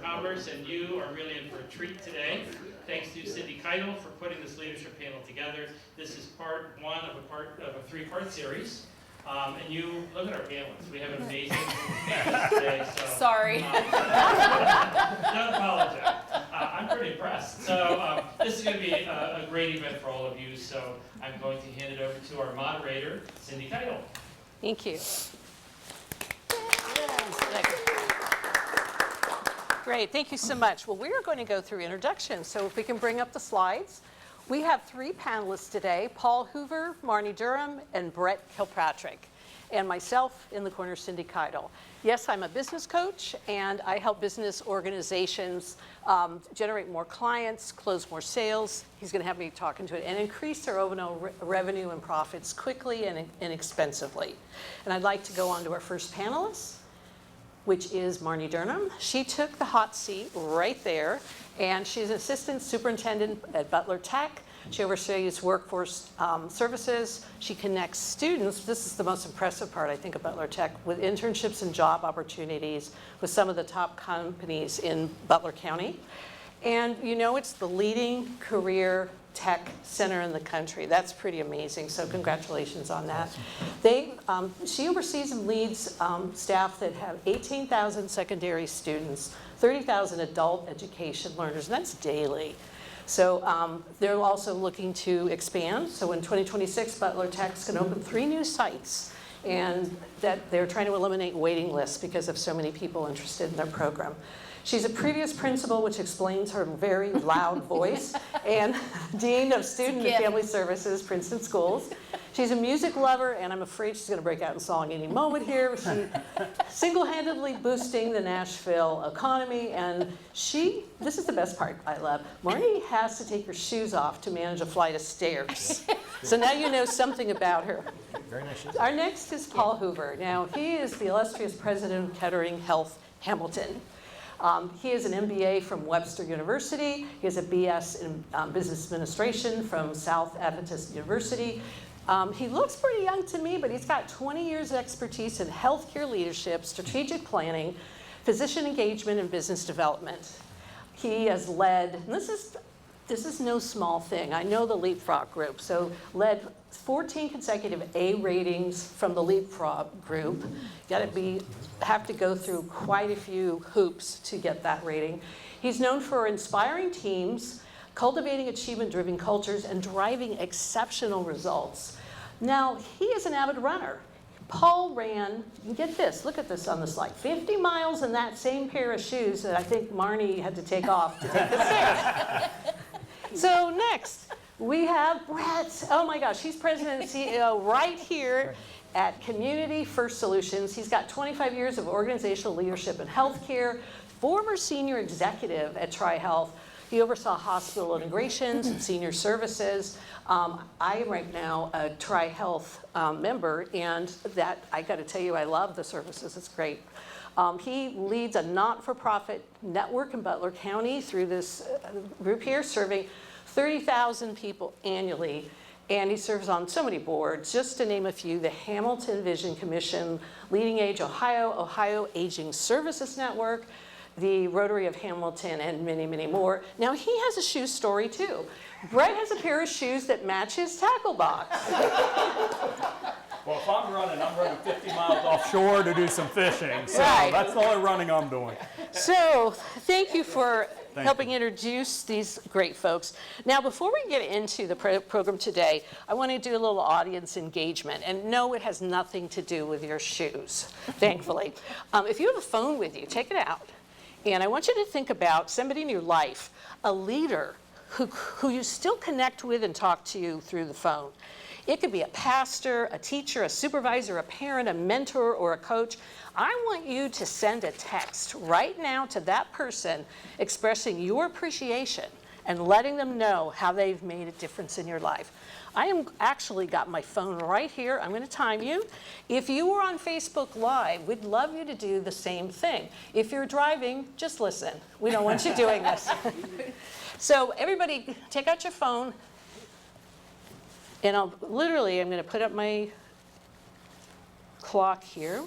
of Commerce, and you are really in for a treat today. Thanks to Cindy Keitel for putting this leadership panel together. This is part one of a three-part series. And you, look at our panelists. We have an amazing panel today. So, sorry. Don't apologize. I'm pretty impressed. So this is going to be a great event for all of you. So I'm going to hand it over to our moderator, Cindy Keitel. Thank you. Great, thank you so much. Well, we are going to go through introductions. So if we can bring up the slides. We have three panelists today, Paul Hoover, Marnie Durham, and Brett Kilpatrick, and myself in the corner, Cindy Keitel. Yes, I'm a business coach, and I help business organizations generate more clients, close more sales. He's going to have me talk into it, and increase their overall revenue and profits quickly and inexpensively. And I'd like to go on to our first panelist, which is Marnie Durham. She took the hot seat right there, and she's an assistant superintendent at Butler Tech. She oversees workforce services. She connects students, this is the most impressive part, I think, of Butler Tech, with internships and job opportunities with some of the top companies in Butler County. And you know, it's the leading career tech center in the country. That's pretty amazing, so congratulations on that. She oversees and leads staff that have 18,000 secondary students, 30,000 adult education learners, and that's daily. So they're also looking to expand. So in 2026, Butler Tech's going to open 3 new sites, and that they're trying to eliminate waiting lists because of so many people interested in their program. She's a previous principal, which explains her very loud voice, and Dean of Student and Family Services, Princeton Schools. She's a music lover, and I'm afraid she's going to break out in song any moment here. She's single-handedly boosting the Nashville economy, and this is the best part I love, Marnie has to take her shoes off to manage a flight of stairs. So now you know something about her. Very nice. Our next is Paul Hoover. Now, he is the illustrious president of Kettering Health Hamilton. He has an MBA from Webster University. He has a BS in Business Administration from South Adventist University. He looks pretty young to me, but he's got 20 years of expertise in healthcare leadership, strategic planning, physician engagement, and business development. He has led, and this is no small thing. I know the Leapfrog group, so led 14 consecutive A ratings from the Leapfrog group. Have to go through quite a few hoops to get that rating. He's known for inspiring teams, cultivating achievement-driven cultures, and driving exceptional results. Now, he is an avid runner. Paul ran, and get this, look at this on the slide, 50 miles in that same pair of shoes that I think Marnie had to take off to take the stairs. So next, we have Brett. Oh my gosh, he's president and CEO right here at Community First Solutions. He's got 25 years of organizational leadership in healthcare, former senior executive at TriHealth. He oversaw hospital integrations and senior services. I am right now a TriHealth member, and that, I got to tell you, I love the services. It's great. He leads a not-for-profit network in Butler County through this group here, serving 30,000 people annually. And he serves on so many boards, just to name a few: the Hamilton Vision Commission, Leading Age Ohio, Ohio Aging Services Network, the Rotary of Hamilton, and many, many more. Now, he has a shoe story, too. Brett has a pair of shoes that match his tackle box. Well, if I'm running 50 miles offshore to do some fishing. So Right. That's the only running I'm doing. So thank you for Thank helping you. introduce these great folks. Now, before we get into the program today, I want to do a little audience engagement. And no, it has nothing to do with your shoes, thankfully. If you have a phone with you, take it out. And I want you to think about somebody in your life, a leader who you still connect with and talk to you through the phone. It could be a pastor, a teacher, a supervisor, a parent, a mentor, or a coach. I want you to send a text right now to that person expressing your appreciation and letting them know how they've made a difference in your life. I am actually got my phone right here. I'm going to time you. If you were on Facebook Live, we'd love you to do the same thing. If you're driving, just listen. We don't want you doing this. So everybody, take out your phone. And I'm going to put up my clock here.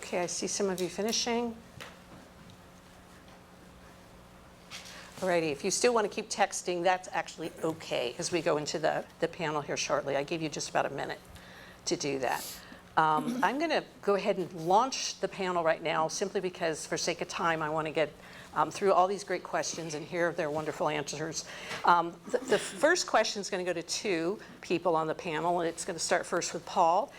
Okay, I see some of you finishing. Alrighty, if you still want to keep texting, that's actually okay as we go into the panel here shortly. I gave you just about a minute to do that. I'm going to go ahead and launch the panel right now simply because for sake of time I want to get through all these great questions and hear their wonderful answers. The first question is going to go to two people on the panel, and it's going to start first with Paul.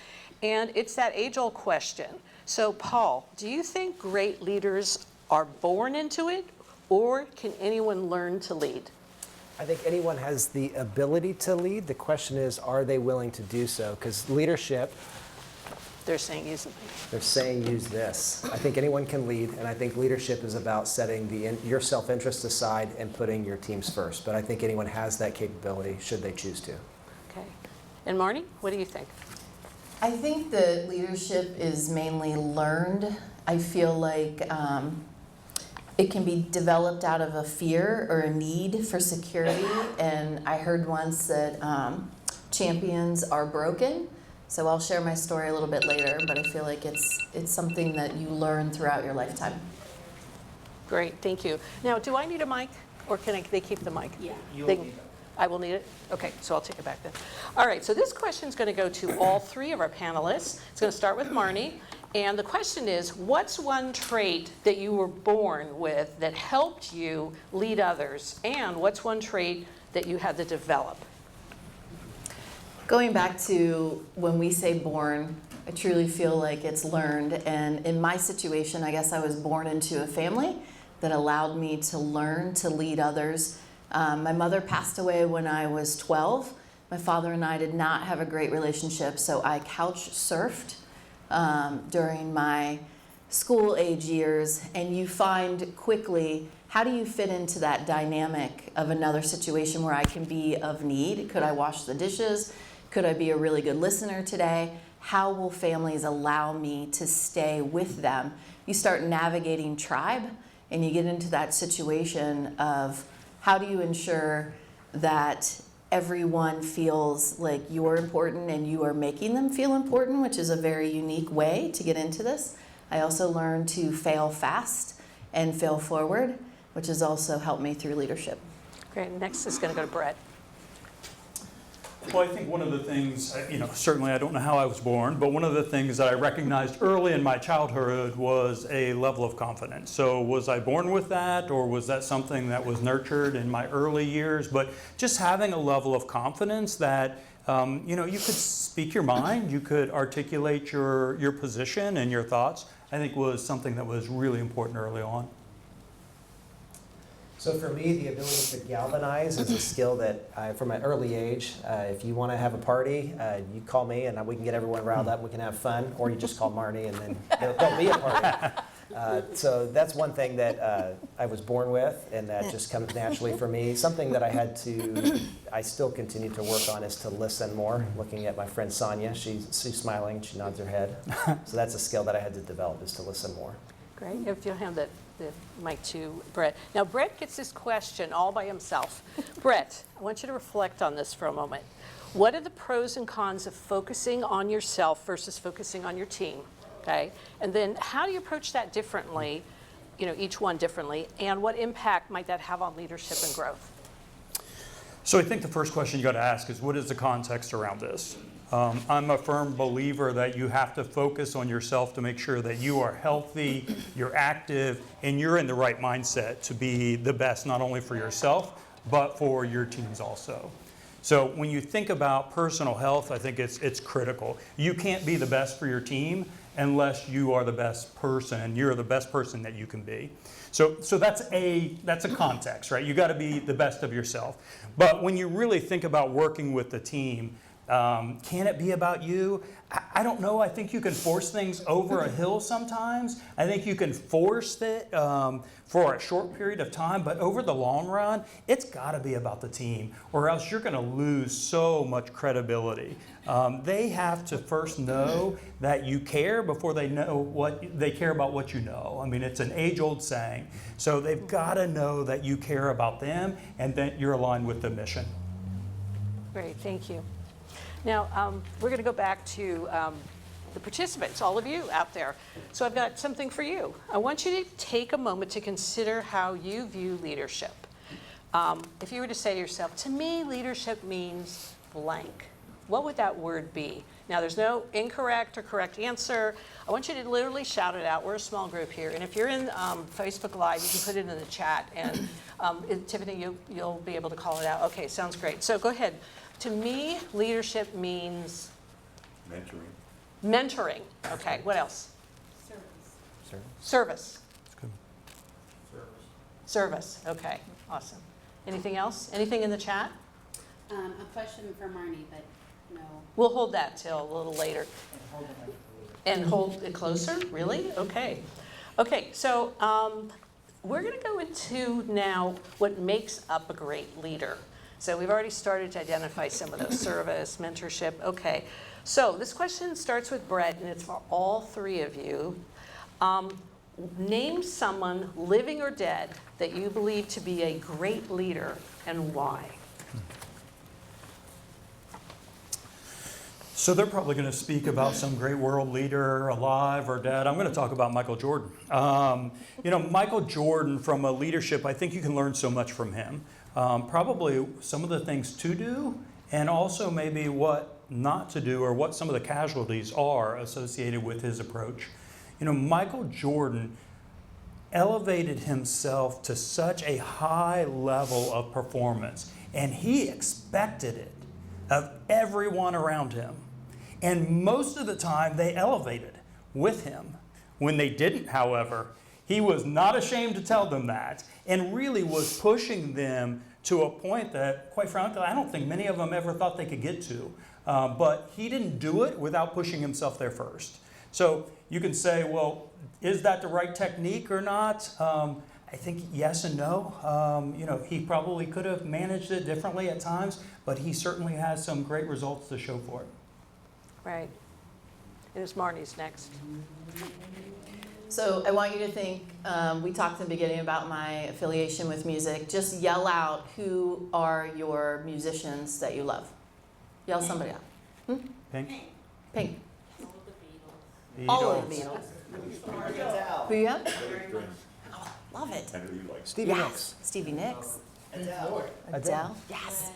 And it's that age-old question. So Paul, do you think great leaders are born into it, or can anyone learn to lead? I think anyone has the ability to lead. The question is, are they willing to do so? Because leadership, They're saying use it. they're saying use this. I think anyone can lead, and I think leadership is about setting your self-interest aside and putting your teams first. But I think anyone has that capability should they choose to. Okay. And Marnie, what do you think? I think that leadership is mainly learned. I feel like it can be developed out of a fear or a need for security. And I heard once that champions are broken. So I'll share my story a little bit later, but I feel like it's something that you learn throughout your lifetime. Great, thank you. Now, do I need a mic, or can they keep the mic? Yeah. I will need it? Okay, so I'll take it back then. All right, so this question is going to go to all three of our panelists. It's going to start with Marnie. And the question is, what's one trait that you were born with that helped you lead others? And what's one trait that you had to develop? Going back to when we say born, I truly feel like it's learned. And in my situation, I guess I was born into a family that allowed me to learn to lead others. My mother passed away when I was 12. My father and I did not have a great relationship, so I couch surfed during my school age years. And you find quickly, how do you fit into that dynamic of another situation where I can be of need? Could I wash the dishes? Could I be a really good listener today? How will families allow me to stay with them? You start navigating tribe, and you get into that situation of how do you ensure that everyone feels like you're important and you are making them feel important, which is a very unique way to get into this. I also learned to fail fast and fail forward, which has also helped me through leadership. Great, next is going to go to Brett. Well, I think one of the things, certainly I don't know how I was born, but one of the things that I recognized early in my childhood was a level of confidence. So was I born with that, or was that something that was nurtured in my early years? But just having a level of confidence that, you could speak your mind, you could articulate your position and your thoughts, I think was something that was really important early on. So for me, the ability to galvanize is a skill that, from an early age, if you want to have a party, you call me and we can get everyone riled up and we can have fun, or you just call Marnie and then there'll be a party. So that's one thing that I was born with, and that just comes naturally for me. Something that I still continue to work on is to listen more. Looking at my friend Sonia, she's smiling, she nods her head. So that's a skill that I had to develop, is to listen more. Great, if you'll hand the mic to Brett. Now, Brett gets this question all by himself. Brett, I want you to reflect on this for a moment. What are the pros and cons of focusing on yourself versus focusing on your team? Okay, and then how do you approach that differently, each one differently, and what impact might that have on leadership and growth? So I think the first question you got to ask is, what is the context around this? I'm a firm believer that you have to focus on yourself to make sure that you are healthy, you're active, and you're in the right mindset to be the best, not only for yourself, but for your teams also. So when you think about personal health, I think it's critical. You can't be the best for your team unless you are the best person. You're the best person that you can be. So that's a context, right? You got to be the best of yourself. But when you really think about working with the team, can it be about you? I don't know. I think you can force things over a hill sometimes. I think you can force it for a short period of time, but over the long run, it's got to be about the team, or else you're going to lose so much credibility. They have to first know that you care before they care about what you know. I mean, it's an age-old saying. So they've got to know that you care about them and that you're aligned with the mission. Great, thank you. Now, we're going to go back to the participants, all of you out there. So I've got something for you. I want you to take a moment to consider how you view leadership. If you were to say to yourself, to me, leadership means blank, what would that word be? Now, there's no incorrect or correct answer. I want you to literally shout it out. We're a small group here. And if you're in Facebook Live, you can put it in the chat. And Tiffany, you'll be able to call it out. Okay, sounds great. So go ahead. To me, leadership means? Mentoring. Mentoring. Okay, what else? Service. That's good. Service. Okay, awesome. Anything else? Anything in the chat? A question for Marnie, but no. We'll hold that till a little later. And hold it closer? Really? Okay. Okay, so we're going to go into now what makes up a great leader. So we've already started to identify some of those: service, mentorship. Okay, so this question starts with Brett, and it's for all three of you. Name someone, living or dead, that you believe to be a great leader and why. So they're probably going to speak about some great world leader, alive or dead. I'm going to talk about Michael Jordan. Michael Jordan, from a leadership, I think you can learn so much from him. Probably some of the things to do, and also maybe what not to do, or what some of the casualties are associated with his approach. Michael Jordan elevated himself to such a high level of performance, and he expected it of everyone around him. And most of the time, they elevated with him. When they didn't, however, he was not ashamed to tell them that, and really was pushing them to a point that, quite frankly, I don't think many of them ever thought they could get to. But he didn't do it without pushing himself there first. So you can say, well, is that the right technique or not? I think yes and no. He probably could have managed it differently at times, but he certainly has some great results to show for it. Right. And it's Marnie's next. So I want you to think, we talked in the beginning about my affiliation with music. Just yell out, who are your musicians that you love? Yell somebody out. Pink? Pink. Beatles. All of the Beatles. Who you have? Oh, love it. Stevie Yes. Nicks. Stevie Nicks. Adele. Adele. Yes.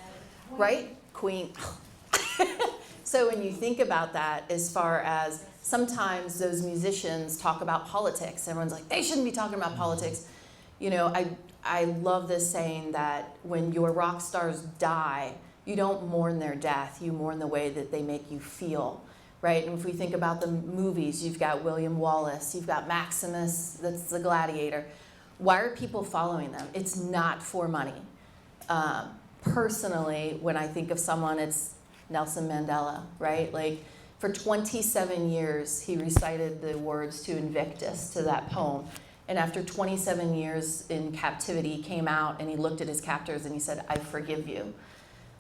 Right? Queen. So when you think about that, as far as sometimes those musicians talk about politics, everyone's like, they shouldn't be talking about politics. I love this saying that when your rock stars die, you don't mourn their death, you mourn the way that they make you feel, right? And if we think about the movies, you've got William Wallace, you've got Maximus, that's the gladiator. Why are people following them? It's not for money. Personally, when I think of someone, it's Nelson Mandela, right? Like, for 27 years, he recited the words to Invictus, to that poem. And after 27 years in captivity, he came out and he looked at his captors and he said, I forgive you.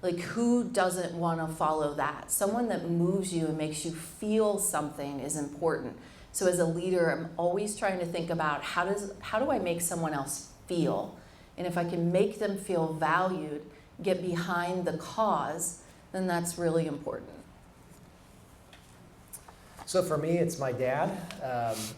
Like, who doesn't want to follow that? Someone that moves you and makes you feel something is important. So as a leader, I'm always trying to think about how do I make someone else feel? And if I can make them feel valued, get behind the cause, then that's really important. So for me, it's my dad.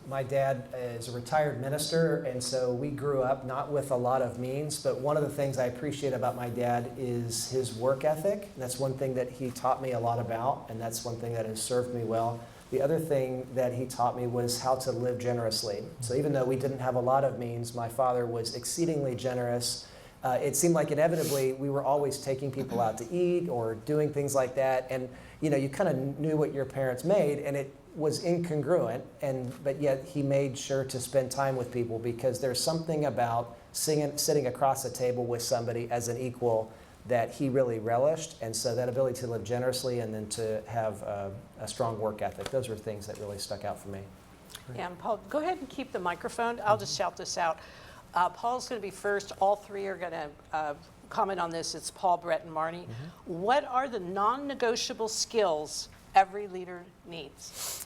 My dad is a retired minister, and so we grew up not with a lot of means, but one of the things I appreciate about my dad is his work ethic. And that's one thing that he taught me a lot about, and that's one thing that has served me well. The other thing that he taught me was how to live generously. So even though we didn't have a lot of means, my father was exceedingly generous. It seemed like inevitably we were always taking people out to eat or doing things like that, and you kind of knew what your parents made, and it was incongruent, but yet he made sure to spend time with people, because there's something about sitting across a table with somebody as an equal that he really relished. And so that ability to live generously and then to have a strong work ethic, those were things that really stuck out for me. Yeah, and Paul, go ahead and keep the microphone. I'll just shout this out. Paul's going to be first. All three are going to comment on this. It's Paul, Brett, and Marnie. What are the non-negotiable skills every leader needs?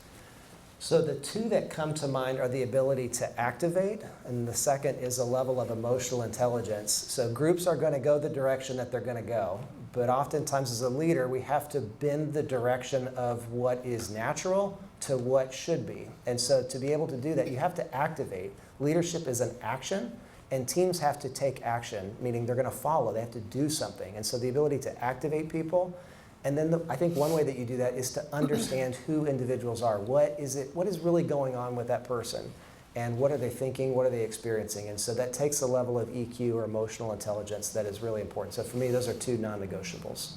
So the two that come to mind are the ability to activate, and the second is a level of emotional intelligence. So groups are going to go the direction that they're going to go, but oftentimes as a leader, we have to bend the direction of what is natural to what should be. And so to be able to do that, you have to activate. Leadership is an action, and teams have to take action, meaning they're going to follow. They have to do something. And so the ability to activate people, and then I think one way that you do that is to understand who individuals are. What is really going on with that person? And what are they thinking? What are they experiencing? And so that takes a level of EQ or emotional intelligence that is really important. So for me, those are two non-negotiables.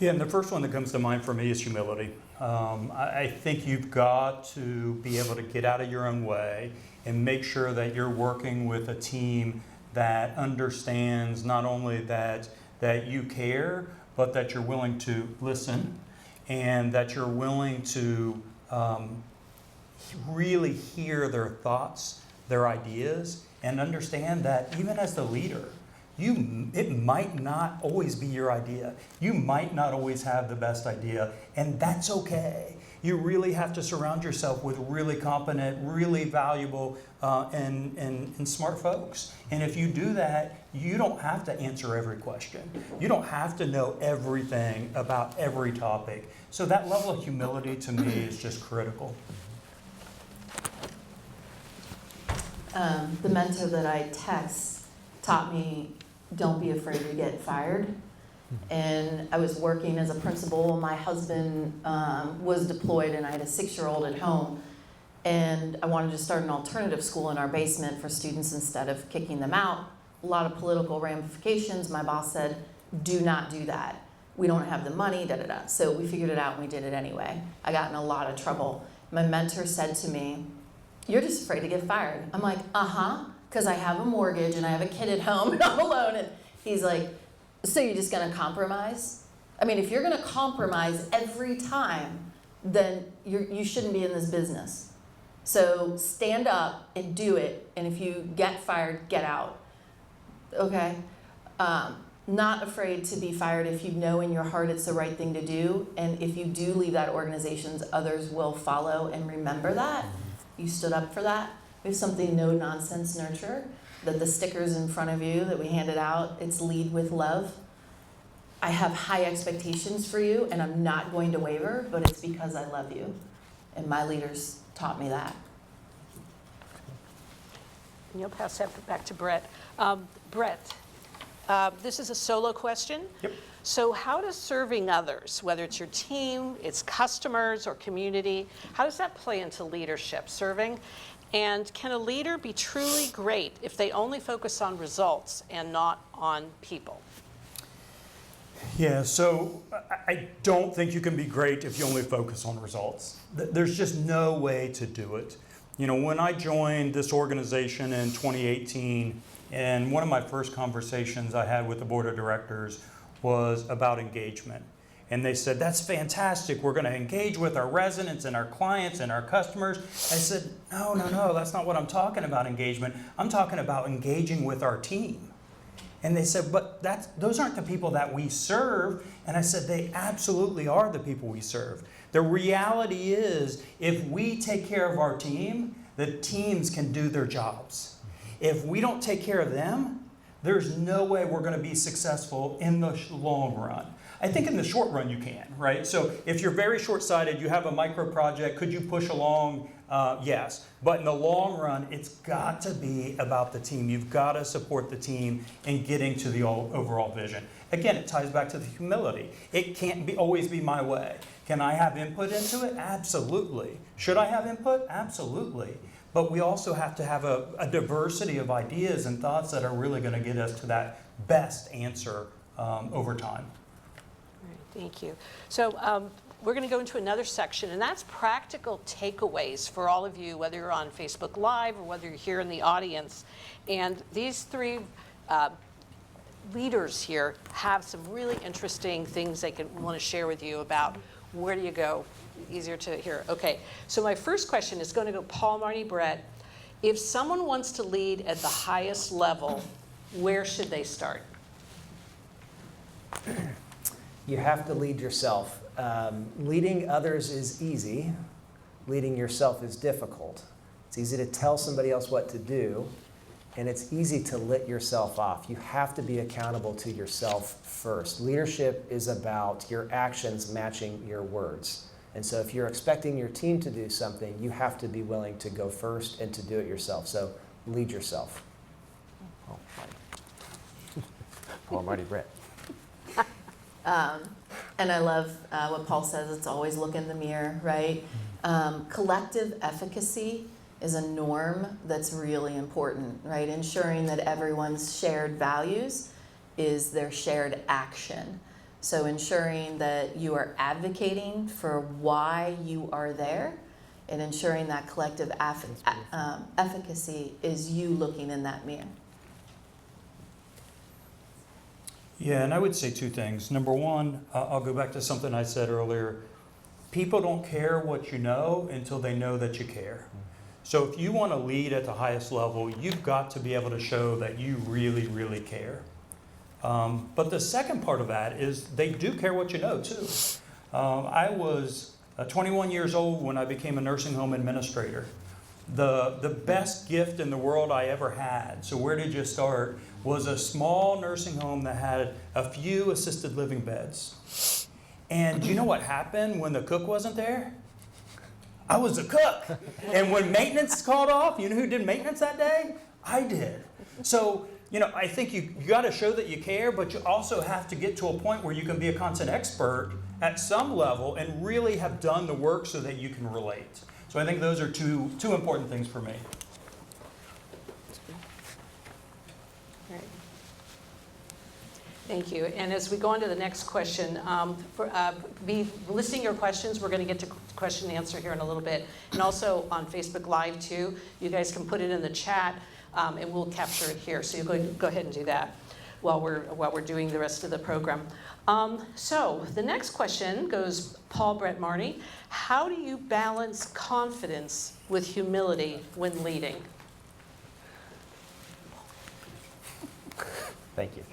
Yeah, and the first one that comes to mind for me is humility. I think you've got to be able to get out of your own way and make sure that you're working with a team that understands not only that you care, but that you're willing to listen and that you're willing to really hear their thoughts, their ideas, and understand that even as the leader, it might not always be your idea. You might not always have the best idea, and that's okay. You really have to surround yourself with really competent, really valuable, and smart folks. And if you do that, you don't have to answer every question. You don't have to know everything about every topic. So that level of humility to me is just critical. The mentor that I text taught me, don't be afraid to get fired. And I was working as a principal. My husband was deployed, and I had a 6-year-old at home. And I wanted to start an alternative school in our basement for students instead of kicking them out. A lot of political ramifications. My boss said, do not do that. We don't have the money, da-da-da. So we figured it out, and we did it anyway. I got in a lot of trouble. My mentor said to me, you're just afraid to get fired. I'm like, because I have a mortgage, and I have a kid at home, and I'm alone. And he's like, so you're just gonna compromise? I mean, if you're gonna compromise every time, then you shouldn't be in this business. So stand up and do it, and if you get fired, get out, okay? Not afraid to be fired if you know in your heart it's the right thing to do, and if you do leave that organization, others will follow and remember that. You stood up for that. We have something, no nonsense nurture, that the stickers in front of you that we handed out, it's lead with love. I have high expectations for you, and I'm not going to waver, but it's because I love you. And my leaders taught me that. And you'll pass that back to Brett. Brett, this is a solo question. Yep. So how does serving others, whether it's your team, it's customers, or community, how does that play into leadership, serving? And can a leader be truly great if they only focus on results and not on people? Yeah, so I don't think you can be great if you only focus on results. There's just no way to do it. You know, when I joined this organization in 2018, and one of my first conversations I had with the board of directors was about engagement. And they said, that's fantastic. We're going to engage with our residents and our clients and our customers. I said, no, that's not what I'm talking about, engagement. I'm talking about engaging with our team. And they said, but those aren't the people that we serve. And I said, they absolutely are the people we serve. The reality is, if we take care of our team, the teams can do their jobs. If we don't take care of them, there's no way we're going to be successful in the long run. I think in the short run you can, right? So if you're very short-sighted, you have a micro project, could you push along? Yes. But in the long run, it's got to be about the team. You've got to support the team in getting to the overall vision. Again, it ties back to the humility. It can't always be my way. Can I have input into it? Absolutely. Should I have input? Absolutely. But we also have to have a diversity of ideas and thoughts that are really going to get us to that best answer over time. All right, thank you. So we're going to go into another section, and that's practical takeaways for all of you, whether you're on Facebook Live or whether you're here in the audience. And these three leaders here have some really interesting things they want to share with you about where do you go. Easier to hear. Okay, so my first question is going to go Paul, Marnie, Brett. If someone wants to lead at the highest level, where should they start? You have to lead yourself. Leading others is easy. Leading yourself is difficult. It's easy to tell somebody else what to do. And it's easy to let yourself off. You have to be accountable to yourself first. Leadership is about your actions matching your words. And so if you're expecting your team to do something, you have to be willing to go first and to do it yourself. So lead yourself. Oh, Paul, Marty, Brett. And I love what Paul says, it's always look in the mirror, right? Collective efficacy is a norm that's really important, right? Ensuring that everyone's shared values is their shared action. So ensuring that you are advocating for why you are there, and ensuring that collective efficacy is you looking in that mirror. Yeah, and I would say two things. Number one, I'll go back to something I said earlier. People don't care what you know until they know that you care. So if you want to lead at the highest level, you've got to be able to show that you really, really care. But the second part of that is they do care what you know, too. I was 21 years old when I became a nursing home administrator. The best gift in the world I ever had, so where did you start, was a small nursing home that had a few assisted living beds. And do you know what happened when the cook wasn't there? I was a cook. And when maintenance called off, you know who did maintenance that day? I did. So, I think you got to show that you care, but you also have to get to a point where you can be a content expert at some level and really have done the work so that you can relate. So I think those are two important things for me. Great. Thank you. And as we go on to the next question, be listing your questions. We're going to get to question and answer here in a little bit. And also on Facebook Live too, you guys can put it in the chat and we'll capture it here. So you go ahead and do that while we're doing the rest of the program. So the next question goes, Paul, Brett, Marnie. How do you balance confidence with humility when leading? Thank you.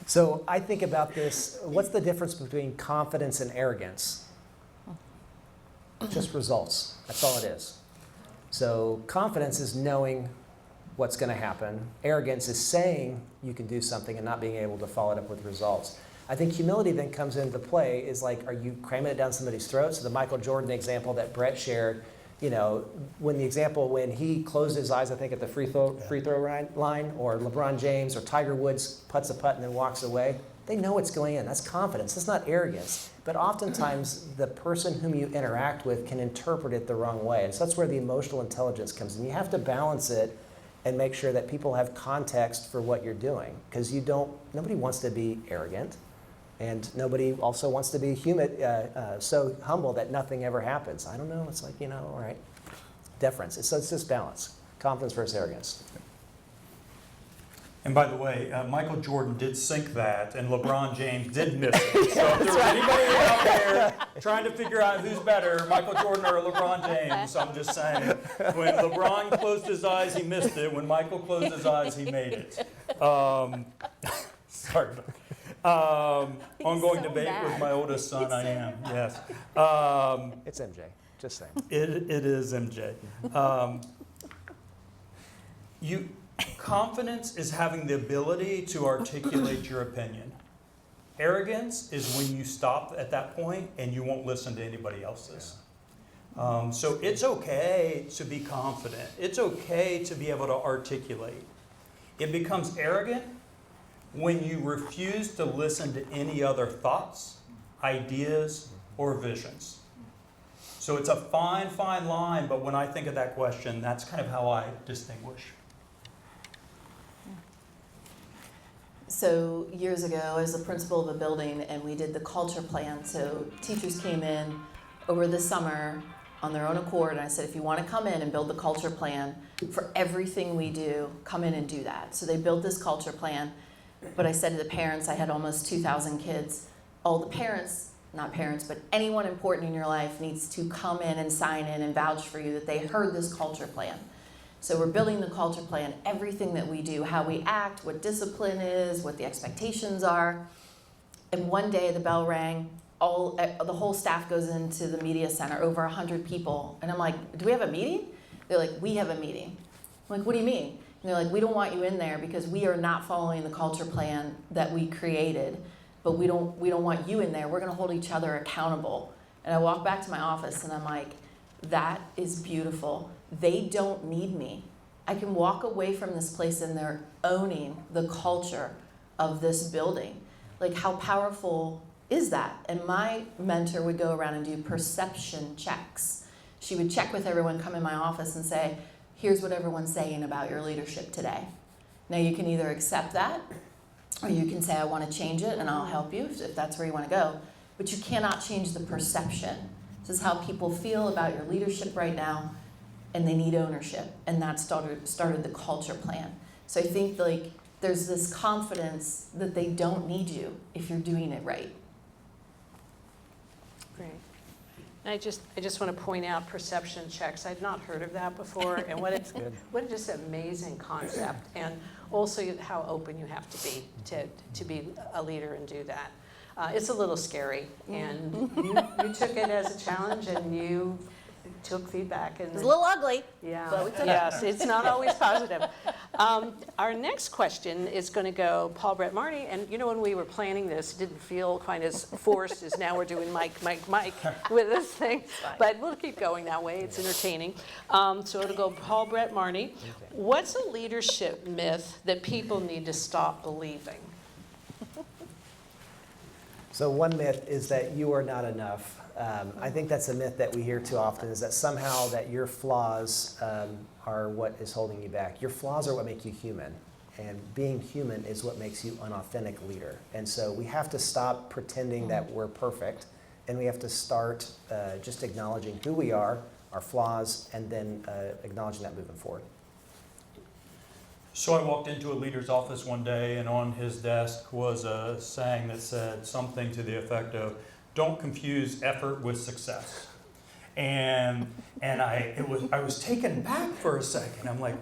So I think about this, what's the difference between confidence and arrogance? Just results, that's all it is. So confidence is knowing what's going to happen. Arrogance is saying you can do something and not being able to follow it up with results. I think humility then comes into play is like, are you cramming it down somebody's throat? So the Michael Jordan example that Brett shared, when he closed his eyes, I think at the free throw line, or LeBron James or Tiger Woods puts a putt and then walks away, they know it's going in. That's confidence. That's not arrogance. But oftentimes, the person whom you interact with can interpret it the wrong way. And so that's where the emotional intelligence comes in. You have to balance it and make sure that people have context for what you're doing. Because nobody wants to be arrogant. And nobody also wants to be so humble that nothing ever happens. I don't know. It's like, all right. Deference. So it's just balance. Confidence versus arrogance. And by the way, Michael Jordan did sink that, and LeBron James did miss it. So if there's anybody out there trying to figure out who's better, Michael Jordan or LeBron James, I'm just saying. When LeBron closed his eyes, he missed it. When Michael closed his eyes, he made it. Sorry. Ongoing debate with my oldest son, I am, yes. It's MJ, just saying. It is MJ. Confidence is having the ability to articulate your opinion. Arrogance is when you stop at that point and you won't listen to anybody else's. So it's okay to be confident. It's okay to be able to articulate. It becomes arrogant when you refuse to listen to any other thoughts, ideas, or visions. So it's a fine, fine line, but when I think of that question, that's kind of how I distinguish. So years ago, I was the principal of a building and we did the culture plan. So teachers came in over the summer on their own accord, and I said, if you want to come in and build the culture plan for everything we do, come in and do that. So they built this culture plan, but I said to the parents, I had almost 2,000 kids, all the parents, not parents, but anyone important in your life needs to come in and sign in and vouch for you that they heard this culture plan. So we're building the culture plan, everything that we do, how we act, what discipline is, what the expectations are. And one day the bell rang, the whole staff goes into the media center, over 100 people. And I'm like, do we have a meeting? They're like, we have a meeting. I'm like, what do you mean? And they're like, we don't want you in there because we are not following the culture plan that we created, but we don't want you in there. We're gonna hold each other accountable. And I walk back to my office and I'm like, that is beautiful. They don't need me. I can walk away from this place and they're owning the culture of this building. Like, how powerful is that? And my mentor would go around and do perception checks. She would check with everyone, come in my office and say, here's what everyone's saying about your leadership today. Now you can either accept that, or you can say, I want to change it and I'll help you if that's where you want to go. But you cannot change the perception. This is how people feel about your leadership right now, and they need ownership. And that started the culture plan. So I think like there's this confidence that they don't need you if you're doing it right. Great. And I just want to point out perception checks. I'd not heard of that before, and what a just amazing concept, and also how open you have to be a leader and do that. It's a little scary, and you took it as a challenge, and you took feedback. And It was a little ugly. yeah, but we took it. yes, it's not always positive. Our next question is going to go Paul, Brett, Marty, and you know when we were planning this, it didn't feel quite as forced as now we're doing Mike with this thing, but we'll keep going that way. It's entertaining. So it'll go Paul, Brett, Marty. What's a leadership myth that people need to stop believing? So one myth is that you are not enough. I think that's a myth that we hear too often, is that somehow that your flaws are what is holding you back. Your flaws are what make you human, and being human is what makes you an authentic leader. And so we have to stop pretending that we're perfect, and we have to start just acknowledging who we are, our flaws, and then acknowledging that moving forward. So I walked into a leader's office one day, and on his desk was a saying that said something to the effect of, "Don't confuse effort with success." And I was taken back for a second. I'm like,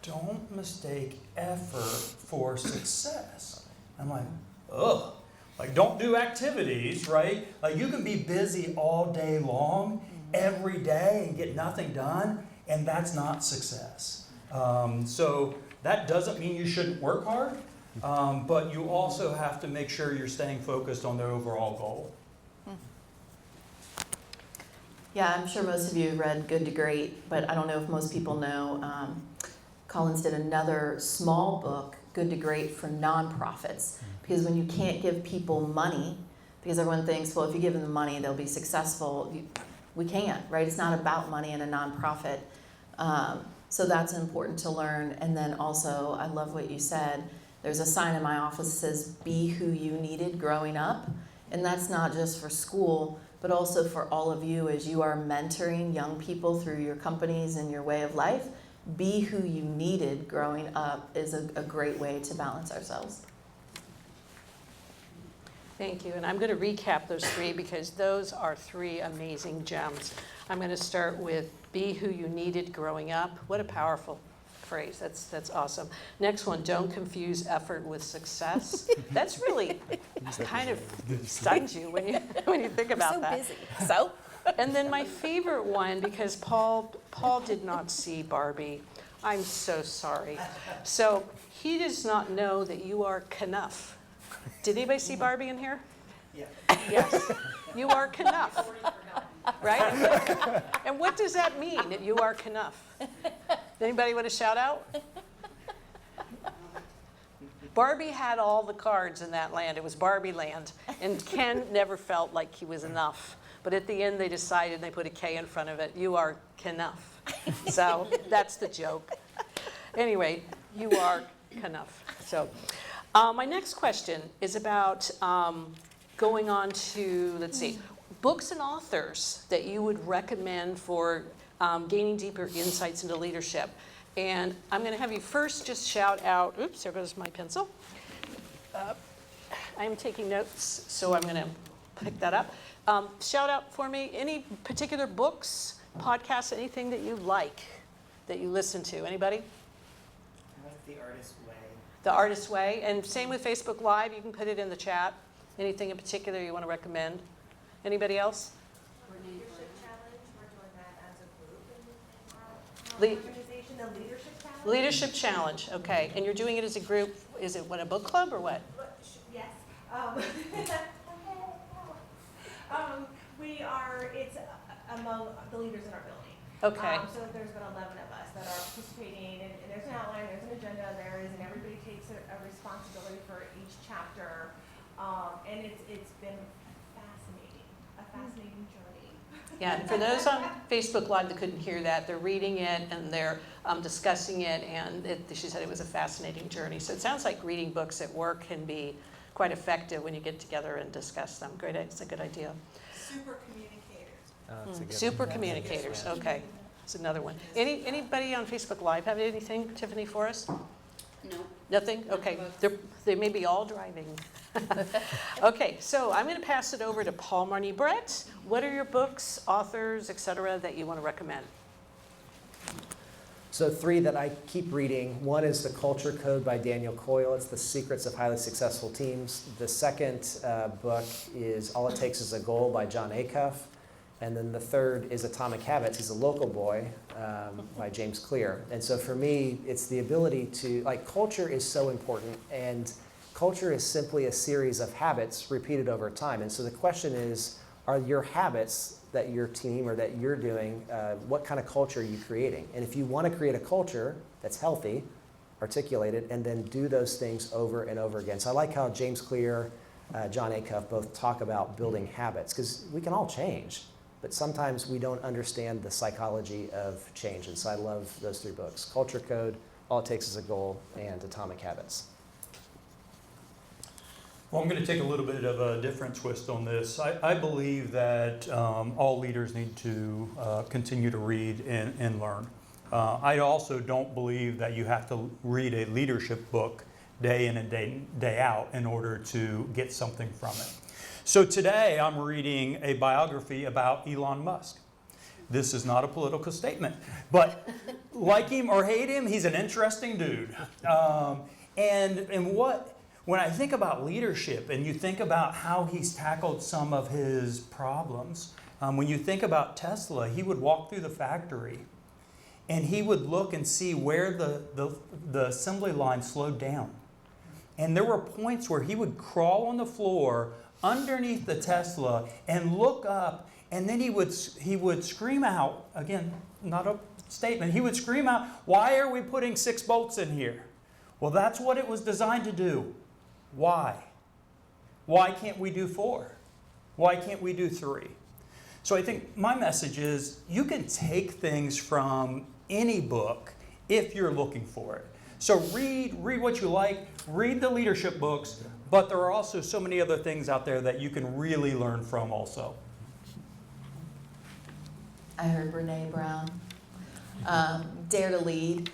don't mistake effort for success. I'm like, ugh. Like, don't do activities, right? Like, you can be busy all day long, every day, and get nothing done, and that's not success. So that doesn't mean you shouldn't work hard, but you also have to make sure you're staying focused on the overall goal. Yeah, I'm sure most of you read Good to Great, but I don't know if most people know. Collins did another small book, Good to Great, for nonprofits. Because when you can't give people money, because everyone thinks, well, if you give them the money, they'll be successful. We can't, right? It's not about money in a nonprofit. So that's important to learn. And then also, I love what you said. There's a sign in my office that says, be who you needed growing up. And that's not just for school, but also for all of you as you are mentoring young people through your companies and your way of life. Be who you needed growing up is a great way to balance ourselves. Thank you, and I'm going to recap those three because those are three amazing gems. I'm going to start with be who you needed growing up. What a powerful phrase. That's awesome. Next one, don't confuse effort with success. That's really kind of stuns you when you think about that. So busy. So? And then my favorite one, because Paul did not see Barbie. I'm so sorry. So he does not know that you are Knuff. Did anybody see Barbie in here? Yeah. Yes. You are Knuff. Right? And what does that mean, that you are Knuff? Anybody want to shout out? Barbie had all the cards in that land. It was Barbie land. And Ken never felt like he was enough. But at the end, they decided, they put a K in front of it, you are Knuff. So that's the joke. Anyway, you are Knuff. So my next question is about going on to, let's see, books and authors that you would recommend for gaining deeper insights into leadership. And I'm going to have you first just shout out, oops, there goes my pencil. I'm taking notes, so I'm going to pick that up. Shout out for me any particular books, podcasts, anything that you like, that you listen to. Anybody? I like The Artist's Way. The Artist's Way. And same with Facebook Live. You can put it in the chat. Anything in particular you want to recommend? Anybody else? Leadership challenge, we're doing that as a group in our Le- organization, the leadership challenge. Leadership Challenge, okay. And you're doing it as a group, is it what, a book club or what? Yes. It's among the leaders in our building. Okay. So there's been 11 of us that are participating, and there's an outline, there's an agenda, and everybody takes a responsibility for each chapter. And it's been a fascinating journey. Yeah, and for those on Facebook Live that couldn't hear that, they're reading it and they're discussing it, and she said it was a fascinating journey. So it sounds like reading books at work can be quite effective when you get together and discuss them. Great, it's a good idea. Super communicators. That's a good Super one. communicators, okay. That's another one. Anybody on Facebook Live have anything, Tiffany, for us? No. Nothing? Okay, they may be all driving. Okay, so I'm going to pass it over to Paul Marnie. Brett, what are your books, authors, et cetera, that you want to recommend? So 3 that I keep reading. One is The Culture Code by Daniel Coyle. It's the secrets of highly successful teams. The second book is All It Takes Is a Goal by John Acuff. And then the third is Atomic Habits. He's a local boy by James Clear. And so for me, it's the ability to, culture is so important. And culture is simply a series of habits repeated over time. And so the question is, are your habits that your team or that you're doing, what kind of culture are you creating? And if you want to create a culture that's healthy, articulate it, and then do those things over and over again. So I like how James Clear, John Acuff both talk about building habits, because we can all change, but sometimes we don't understand the psychology of change. And so I love those 3 books: Culture Code, All It Takes Is a Goal, and Atomic Habits. Well, I'm going to take a little bit of a different twist on this. I believe that all leaders need to continue to read and learn. I also don't believe that you have to read a leadership book day in and day out in order to get something from it. So today I'm reading a biography about Elon Musk. This is not a political statement, but like him or hate him, he's an interesting dude. When I think about leadership and you think about how he's tackled some of his problems, when you think about Tesla, he would walk through the factory and he would look and see where the assembly line slowed down. And there were points where he would crawl on the floor underneath the Tesla and look up, and then he would scream out, again, not a statement, he would scream out, "Why are we putting 6 bolts in here?" Well, that's what it was designed to do. Why? Why can't we do 4? Why can't we do 3? So I think my message is you can take things from any book if you're looking for it. So read what you like, read the leadership books, but there are also so many other things out there that you can really learn from also. I heard Brene Brown, Dare to Lead.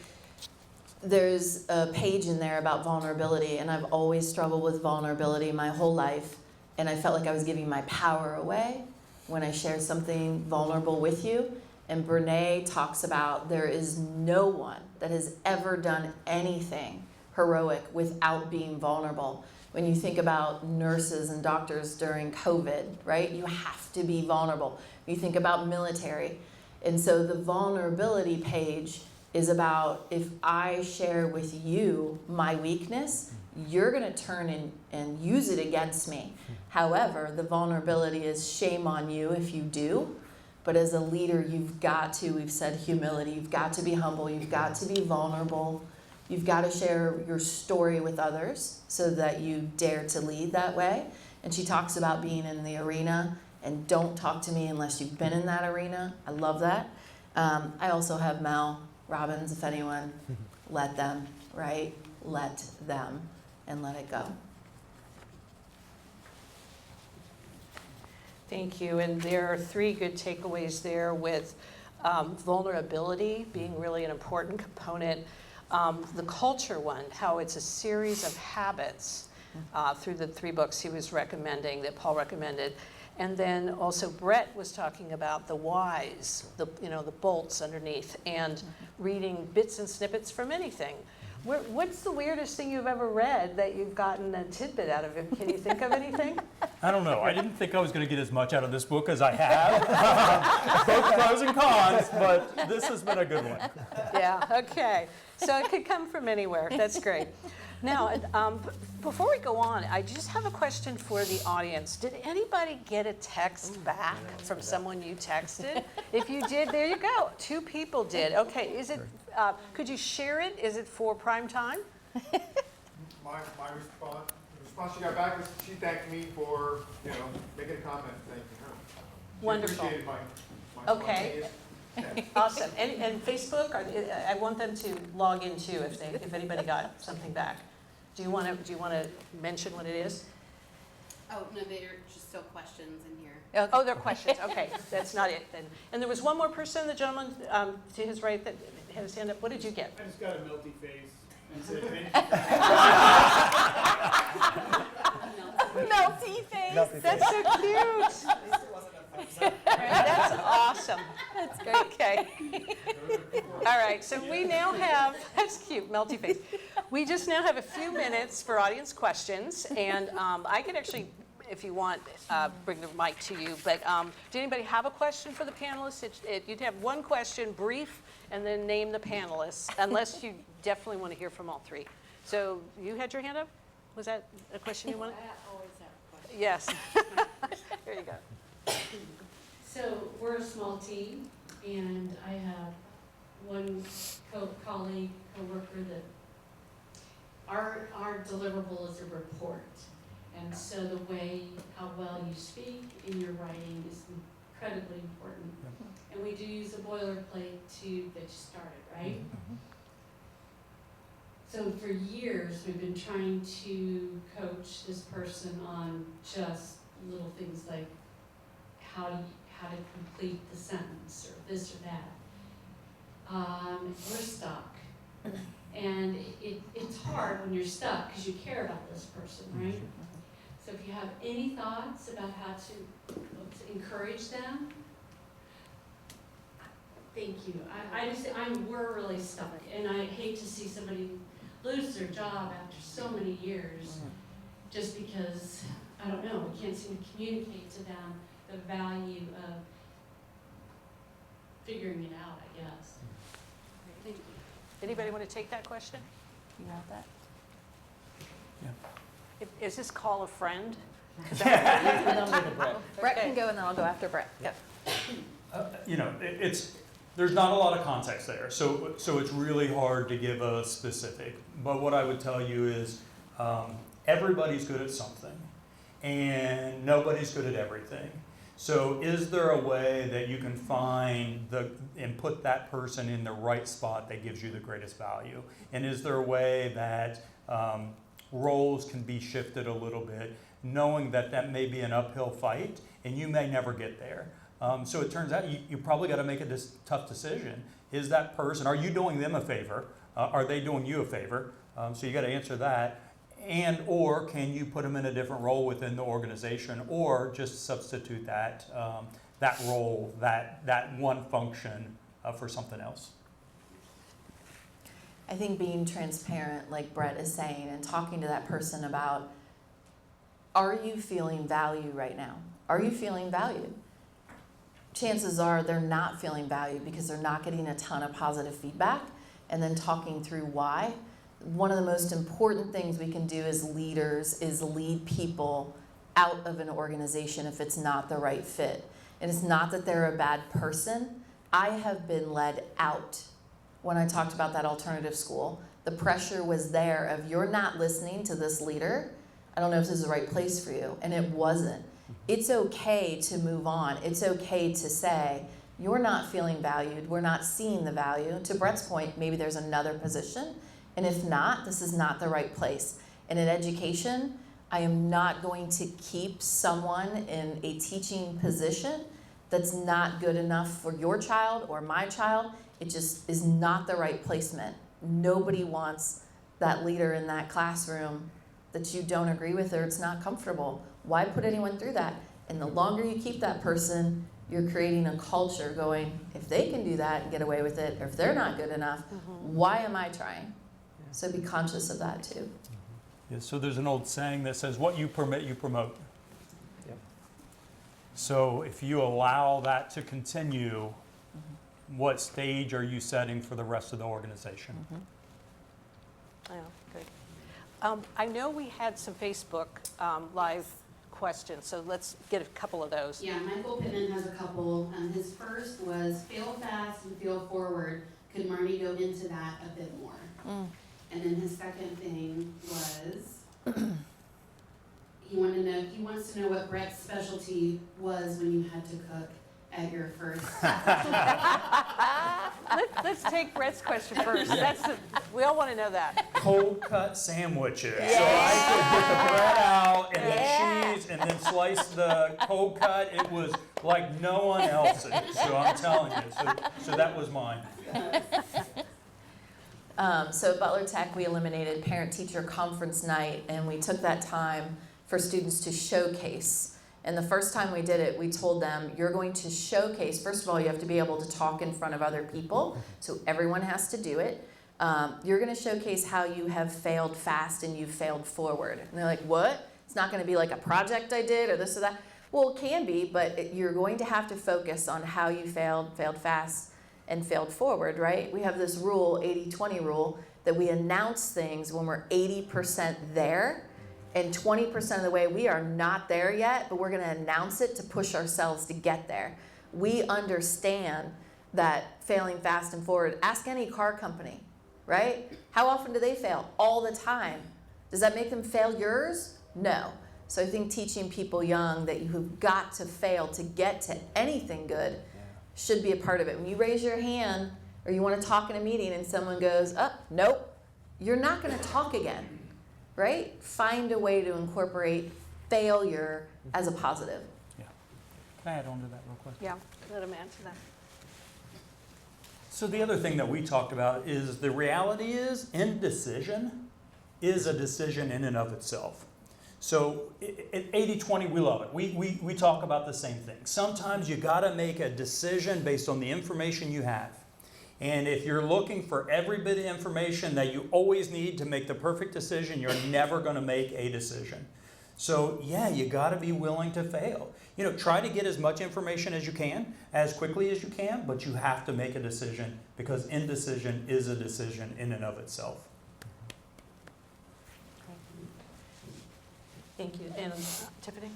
There's a page in there about vulnerability, and I've always struggled with vulnerability my whole life, and I felt like I was giving my power away when I shared something vulnerable with you. And Brene talks about there is no one that has ever done anything heroic without being vulnerable. When you think about nurses and doctors during COVID, right? You have to be vulnerable. You think about military. And so the vulnerability page is about, if I share with you my weakness, you're going to turn and use it against me. However, the vulnerability is shame on you if you do. But as a leader, you've got to, we've said humility, you've got to be humble, you've got to be vulnerable, you've got to share your story with others so that you dare to lead that way. And she talks about being in the arena, and don't talk to me unless you've been in that arena. I love that. I also have Mel Robbins, if anyone, let them, right? Let them and let it go. Thank you. And there are 3 good takeaways there with vulnerability being really an important component. The culture one, how it's a series of habits through the 3 books he was recommending, that Paul recommended. And then also Brett was talking about the whys, the bolts underneath, and reading bits and snippets from anything. What's the weirdest thing you've ever read that you've gotten a tidbit out of it? Can you think of anything? I don't know. I didn't think I was going to get as much out of this book as I have. Both pros and cons, but this has been a good one. Yeah, okay. So it could come from anywhere. That's great. Now, before we go on, I just have a question for the audience. Did anybody get a text back from someone you texted? If you did, there you go. 2 people did. Okay, is it, could you share it? Is it for prime time? My response, the response she got back was she thanked me for, making a comment, thanking her. She Wonderful. appreciated my Okay. spontaneous Awesome. And Facebook, I want them to log in too if anybody got something back. Do you want to mention what it is? Oh, no, they're just still questions in here. Oh, there are questions. Okay, that's not it then. And there was one more person, the gentleman to his right that had his hand up. What did you get? I just got a melty face and said, Melty face. Melty That's so cute. That's awesome. That's great. Okay. All right, so we now have, that's cute, melty face. We just now have a few minutes for audience questions, and I can actually, if you want, bring the mic to you, but did anybody have a question for the panelists? You'd have one question, brief, and then name the panelists, unless you definitely want to hear from all 3. So you had your hand up? Was that a question you wanted? I always have a question. Yes. There you go. So we're a small team, and I have one colleague, coworker that our deliverable is a report. And so the way, how well you speak in your writing is incredibly important. And we do use a boilerplate to get you started, right? So for years, we've been trying to coach this person on just little things like how to complete the sentence or this or that. We're stuck. And it's hard when you're stuck because you care about this person, right? So if you have any thoughts about how to encourage them, thank you. We're really stuck, and I hate to see somebody lose their job after so many years just because, I don't know, we can't seem to communicate to them the value of figuring it out, I guess. Thank you. Anybody want to take that question? You want that? Is this call a friend? Brett can go, and then I'll go after Brett. Yep. There's not a lot of context there, so it's really hard to give a specific. But what I would tell you is everybody's good at something, and nobody's good at everything. So is there a way that you can find and put that person in the right spot that gives you the greatest value? And is there a way that roles can be shifted a little bit, knowing that may be an uphill fight, and you may never get there? So it turns out you probably got to make a tough decision. Is that person, are you doing them a favor? Are they doing you a favor? So you got to answer that. And or can you put them in a different role within the organization, or just substitute that role, that one function for something else? I think being transparent, like Brett is saying, and talking to that person about, are you feeling valued right now? Are you feeling valued? Chances are they're not feeling valued because they're not getting a ton of positive feedback, and then talking through why. One of the most important things we can do as leaders is lead people out of an organization if it's not the right fit. And it's not that they're a bad person. I have been led out. When I talked about that alternative school, the pressure was there of, you're not listening to this leader. I don't know if this is the right place for you. And it wasn't. It's okay to move on. It's okay to say, you're not feeling valued. We're not seeing the value. To Brett's point, maybe there's another position. And if not, this is not the right place. And in education, I am not going to keep someone in a teaching position that's not good enough for your child or my child. It just is not the right placement. Nobody wants that leader in that classroom that you don't agree with or it's not comfortable. Why put anyone through that? And the longer you keep that person, you're creating a culture going, if they can do that and get away with it, or if they're not good enough, why am I trying? So be conscious of that too. Yeah, so there's an old saying that says, what you permit, you promote. Yep. So if you allow that to continue, what stage are you setting for the rest of the organization? Yeah, good. I know we had some Facebook live questions, so let's get a couple of those. Yeah, Michael Pittman has a couple. His first was fail fast and fail forward. Could Marnie go into that a bit more? And then his second thing was he wants to know what Brett's specialty was when you had to cook at your first. Let's take Brett's question first. We all want to know that. Cold cut sandwiches. So I could get the bread out and the cheese and then slice the cold cut. It was like no one else's. So I'm telling you. So that was mine. So at Butler Tech, we eliminated parent-teacher conference night, and we took that time for students to showcase. And the first time we did it, we told them, you're going to showcase, first of all, you have to be able to talk in front of other people, so everyone has to do it. You're going to showcase how you have failed fast and you've failed forward. And they're like, what? It's not going to be like a project I did or this or that. Well, it can be, but you're going to have to focus on how you failed fast, and failed forward, right? We have this rule, 80-20 rule, that we announce things when we're 80% there, and 20% of the way we are not there yet, but we're gonna announce it to push ourselves to get there. We understand that failing fast and forward, ask any car company, right? How often do they fail? All the time. Does that make them failures? No. So I think teaching people young that you've got to fail to get to anything good should be a part of it. When you raise your hand or you want to talk in a meeting and someone goes, oh, nope, you're not going to talk again, right? Find a way to incorporate failure as a positive. Yeah. Can I add on to that real quick? Yeah, let him answer that. So the other thing that we talked about is the reality is indecision is a decision in and of itself. So at 80-20, we love it. We talk about the same thing. Sometimes you got to make a decision based on the information you have. And if you're looking for every bit of information that you always need to make the perfect decision, you're never going to make a decision. So yeah, you got to be willing to fail. You know, try to get as much information as you can, as quickly as you can, but you have to make a decision because indecision is a decision in and of itself. Thank you. And Tiffany?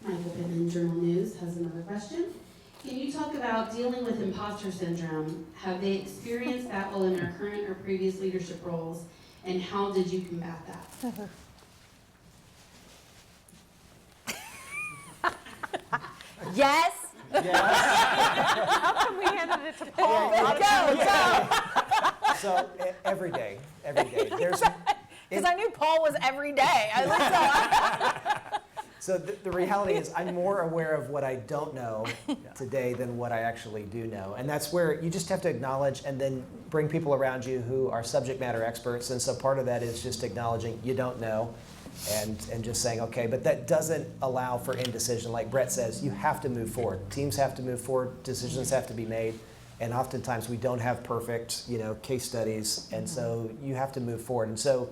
Michael Pittman, Journal News, has another question. Can you talk about dealing with imposter syndrome? Have they experienced that while in their current or previous leadership roles, and how did you combat that? Yes. How come we handed it to Paul? So every day. There's Because I knew Paul was every day. So the reality is I'm more aware of what I don't know today than what I actually do know. And that's where you just have to acknowledge and then bring people around you who are subject matter experts. And so part of that is just acknowledging you don't know and just saying, okay, but that doesn't allow for indecision. Like Brett says, you have to move forward. Teams have to move forward. Decisions have to be made. And oftentimes we don't have perfect, case studies. And so you have to move forward. And so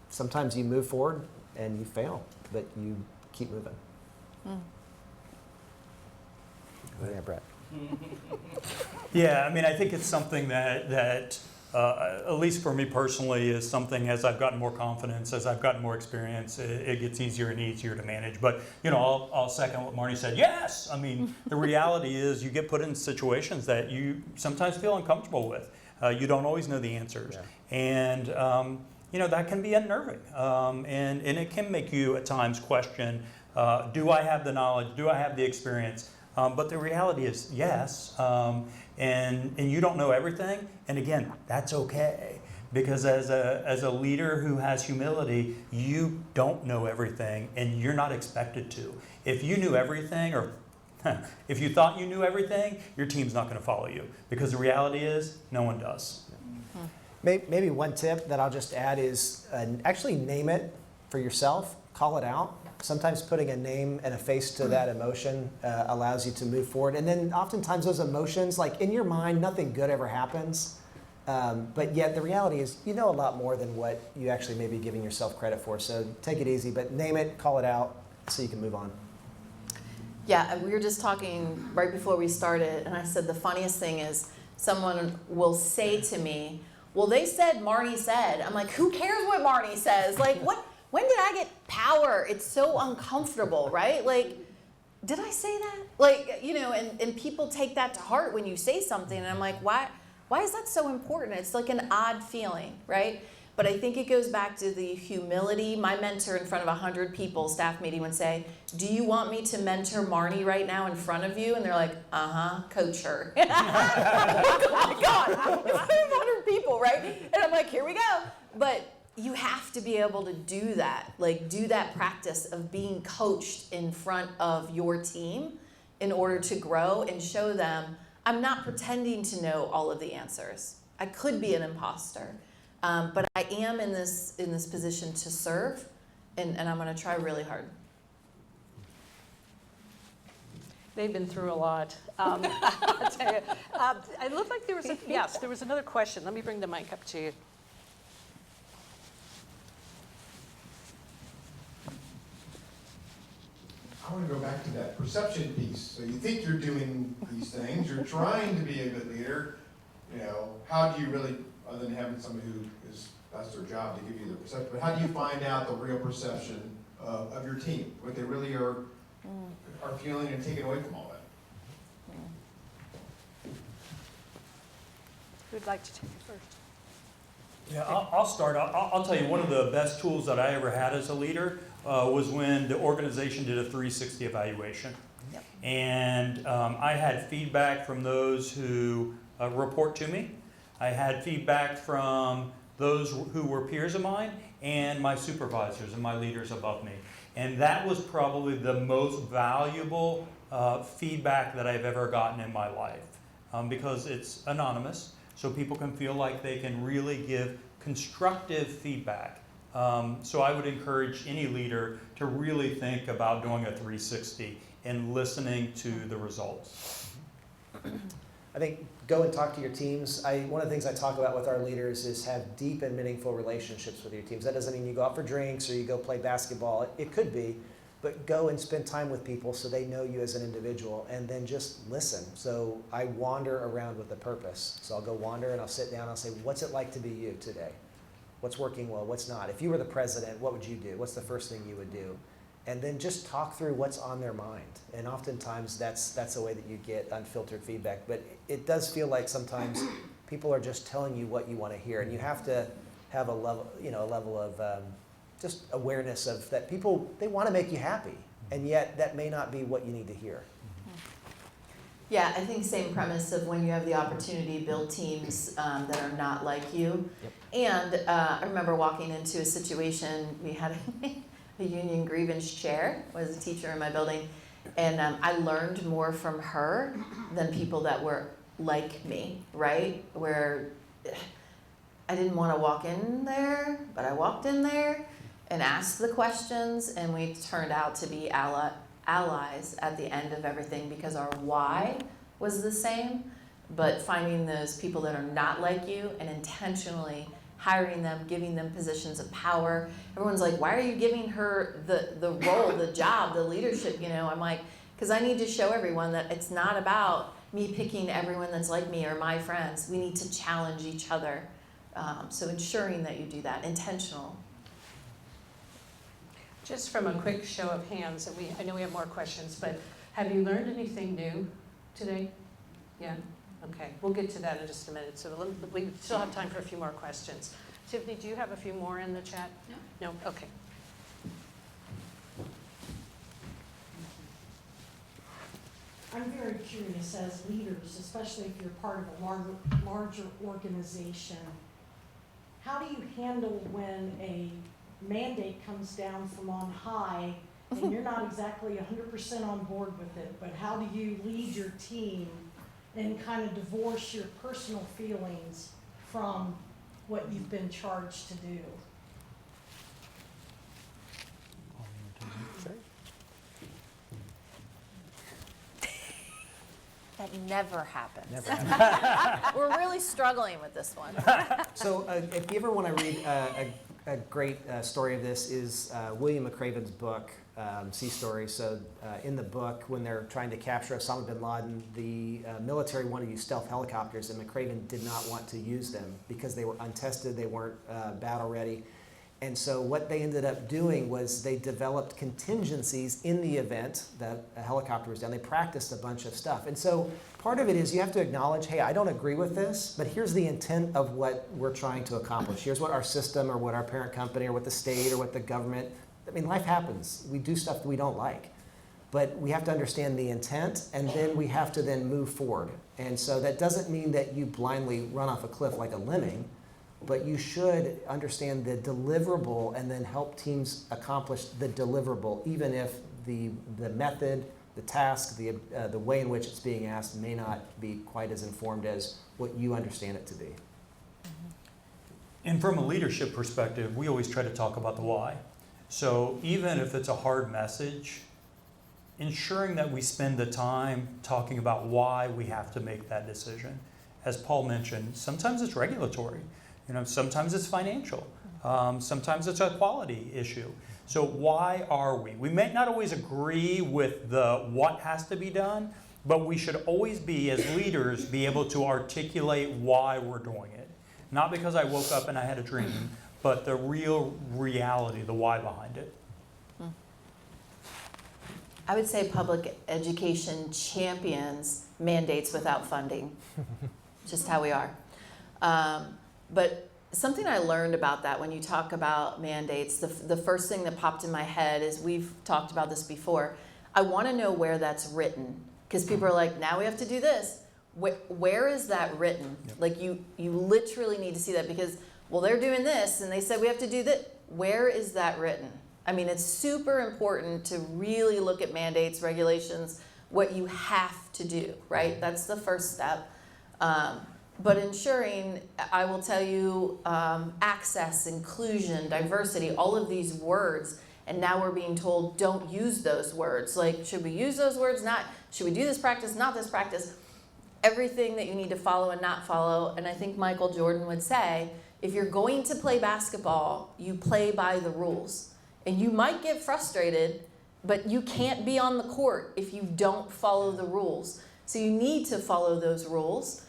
sometimes you move forward and you fail, but you keep moving. Yeah, Brett. Yeah, I mean, I think it's something that at least for me personally, is something as I've gotten more confidence, as I've gotten more experience, it gets easier and easier to manage. But, I'll second what Marnie said. Yes, I mean, the reality is you get put in situations that you sometimes feel uncomfortable with. You don't always know the answers. Yeah. And, that can be unnerving. And it can make you at times question, do I have the knowledge? Do I have the experience? But the reality is yes. And you don't know everything. And again, that's okay. Because as a leader who has humility, you don't know everything and you're not expected to. If you knew everything or if you thought you knew everything, your team's not going to follow you. Because the reality is no one does. Maybe one tip that I'll just add is actually name it for yourself, call it out. Sometimes putting a name and a face to that emotion allows you to move forward. And then oftentimes those emotions, like in your mind, nothing good ever happens. But yet the reality is you know a lot more than what you actually may be giving yourself credit for. So take it easy, but name it, call it out, so you can move on. Yeah, we were just talking right before we started, and I said the funniest thing is someone will say to me, well, they said Marnie said. I'm like, who cares what Marnie says? Like, when did I get power? It's so uncomfortable, right? Like, did I say that? Like, you know, and people take that to heart when you say something, and I'm like, why is that so important? It's like an odd feeling, right? But I think it goes back to the humility. My mentor in front of 100 people, staff meeting, would say, do you want me to mentor Marnie right now in front of you? And they're like, coach her. Oh my God, in front of 100 people, right? And I'm like, here we go. But you have to be able to do that, like do that practice of being coached in front of your team in order to grow and show them, I'm not pretending to know all of the answers. I could be an imposter. But I am in this position to serve, and I'm going to try really hard. They've been through a lot. I'll tell you. It looked like there was another question. Let me bring the mic up to you. I want to go back to that perception piece. So you think you're doing these things, you're trying to be a good leader. You know, how do you really, other than having somebody who is, that's their job to give you the perception, but how do you find out the real perception of your team, what they really are feeling and taking away from all that? Who'd like to take it first? Yeah, I'll start. I'll tell you, one of the best tools that I ever had as a leader was when the organization did a 360 evaluation. Yep. And I had feedback from those who report to me. I had feedback from those who were peers of mine and my supervisors and my leaders above me. And that was probably the most valuable feedback that I've ever gotten in my life because it's anonymous, so people can feel like they can really give constructive feedback. So I would encourage any leader to really think about doing a 360 and listening to the results. I think go and talk to your teams. One of the things I talk about with our leaders is have deep and meaningful relationships with your teams. That doesn't mean you go out for drinks or you go play basketball. It could be, but go and spend time with people so they know you as an individual, and then just listen. So I wander around with a purpose. So I'll go wander and I'll sit down and I'll say, what's it like to be you today? What's working well, what's not? If you were the president, what would you do? What's the first thing you would do? And then just talk through what's on their mind. And oftentimes that's a way that you get unfiltered feedback. But it does feel like sometimes people are just telling you what you want to hear, and you have to have a level of just awareness of that. People, they want to make you happy, and yet that may not be what you need to hear. Yeah, I think same premise of when you have the opportunity to build teams that are not like you. Yep. And I remember walking into a situation, we had a union grievance chair, was a teacher in my building, and I learned more from her than people that were like me, right? Where I didn't want to walk in there, but I walked in there and asked the questions, and we turned out to be allies at the end of everything because our why was the same, but finding those people that are not like you and intentionally hiring them, giving them positions of power. Everyone's like, why are you giving her the role, the job, the leadership, you know? I'm like, because I need to show everyone that it's not about me picking everyone that's like me or my friends. We need to challenge each other. So ensuring that you do that, intentional. Just from a quick show of hands, and I know we have more questions, but have you learned anything new today? Yeah? Okay, we'll get to that in just a minute. So we still have time for a few more questions. Tiffany, do you have a few more in the chat? No? No? Okay. I'm very curious as leaders, especially if you're part of a larger organization, how do you handle when a mandate comes down from on high and you're not exactly 100% on board with it, but how do you lead your team and kind of divorce your personal feelings from what you've been charged to do? That never happens. Never happened. We're really struggling with this one. So if you ever want to read a great story of this is William McRaven's book, Sea Story. So in the book, when they're trying to capture Osama bin Laden, the military wanted to use stealth helicopters, and McRaven did not want to use them because they were untested, they weren't battle ready. And so what they ended up doing was they developed contingencies in the event that a helicopter was down. They practiced a bunch of stuff. And so part of it is you have to acknowledge, hey, I don't agree with this, but here's the intent of what we're trying to accomplish. Here's what our system or what our parent company or what the state or what the government, I mean, life happens. We do stuff that we don't like. But we have to understand the intent, and then we have to then move forward. And so that doesn't mean that you blindly run off a cliff like a lemming, but you should understand the deliverable and then help teams accomplish the deliverable, even if the method, the task, the way in which it's being asked may not be quite as informed as what you understand it to be. And from a leadership perspective, we always try to talk about the why. So even if it's a hard message, ensuring that we spend the time talking about why we have to make that decision. As Paul mentioned, sometimes it's regulatory. Sometimes it's financial. Sometimes it's a quality issue. So why are we? We may not always agree with the what has to be done, but we should always be, as leaders, be able to articulate why we're doing it. Not because I woke up and I had a dream, but the real reality, the why behind it. I would say public education champions mandates without funding. Just how we are. But something I learned about that when you talk about mandates, the first thing that popped in my head is, we've talked about this before, I want to know where that's written. Because people are like, now we have to do this. Where is that written? Yep. Like you literally need to see that, because, well, they're doing this and they said we have to do that. Where is that written? I mean, it's super important to really look at mandates, regulations, what you have to do, right? That's the first step. But ensuring, I will tell you, access, inclusion, diversity, all of these words, and now we're being told don't use those words. Like, should we use those words? Not. Should we do this practice? Not this practice. Everything that you need to follow and not follow. And I think Michael Jordan would say, if you're going to play basketball, you play by the rules. And you might get frustrated, but you can't be on the court if you don't follow the rules. So you need to follow those rules.